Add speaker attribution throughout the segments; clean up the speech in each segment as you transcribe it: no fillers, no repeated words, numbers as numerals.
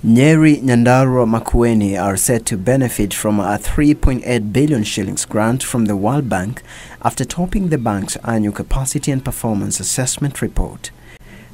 Speaker 1: Nyeri, Nyandarua, Makueni are set to benefit from a 3.8 billion shillings grant from the World Bank after topping the bank's annual capacity and performance assessment report.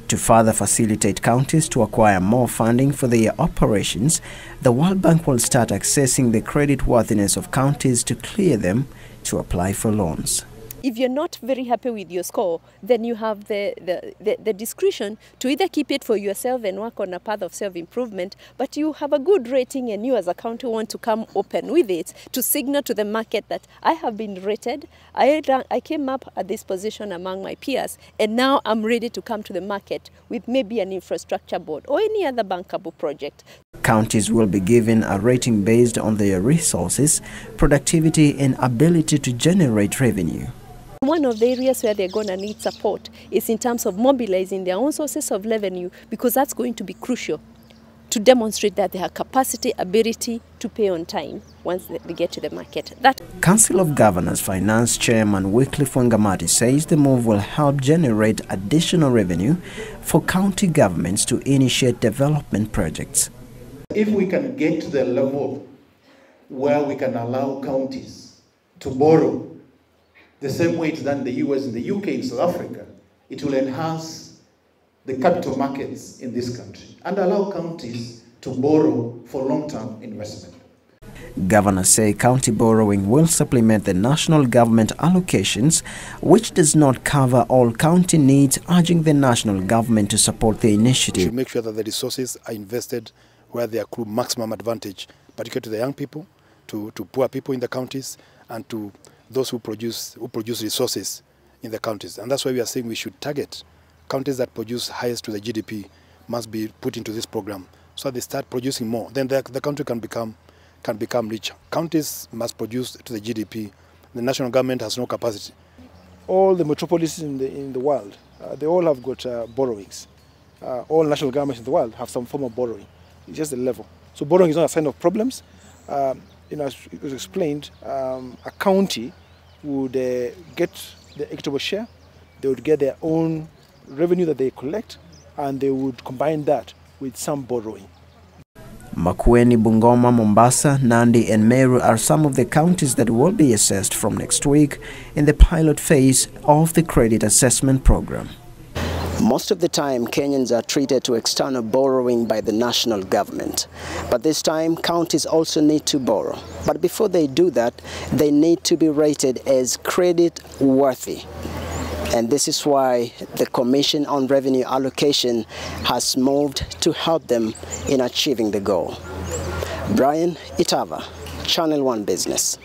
Speaker 1: To further facilitate counties to acquire more funding for their operations, the World Bank will start accessing the credit worthiness of counties to clear them to apply for loans.
Speaker 2: If you're not very happy with your score, then you have the discretion to either keep it for yourself and work on a path of self-improvement, but you have a good rating and you as a county want to come open with it to signal to the market that I have been rated, I came up at this position among my peers, and now I'm ready to come to the market with maybe an infrastructure board or any other bankable project.
Speaker 1: Counties will be given a rating based on their resources, productivity and ability to generate revenue.
Speaker 2: One of the areas where they're going to need support is in terms of mobilizing their own sources of revenue, because that's going to be crucial to demonstrate that they have capacity, ability to pay on time once they get to the market.
Speaker 1: Council of Governors Finance Chairman Wycliffe Wangamati says the move will help generate additional revenue for county governments to initiate development projects.
Speaker 3: If we can get to the level where we can allow counties to borrow the same way it's done in the US, in the UK, in South Africa, it will enhance the capital markets in this country and allow counties to borrow for long-term investment.
Speaker 1: Governors say county borrowing will supplement the national government allocations, which does not cover all county needs, urging the national government to support the initiative.
Speaker 4: We should make sure that the resources are invested where they accrue maximum advantage, particularly to the young people, to poor people in the counties, and to those who produce resources in the counties. And that's why we are saying we should target counties that produce highest to the GDP must be put into this program, so they start producing more. Then the country can become richer. Counties must produce to the GDP. The national government has no capacity.
Speaker 5: All the metropolises in the world, they all have got borrowings. All national governments in the world have some form of borrowing. It's just the level. So borrowing is not a sign of problems. As it was explained, a county would get the equitable share, they would get their own revenue that they collect, and they would combine that with some borrowing.
Speaker 1: Makueni, Bungoma, Mombasa, Nandi and Meru are some of the counties that will be assessed from next week in the pilot phase of the credit assessment program. Most of the time, Kenyans are treated to external borrowing by the national government. But this time, counties also need to borrow. But before they do that, they need to be rated as credit worthy. And this is why the Commission on Revenue Allocation has moved to help them in achieving the goal. Brian Itava, Channel 1 Business.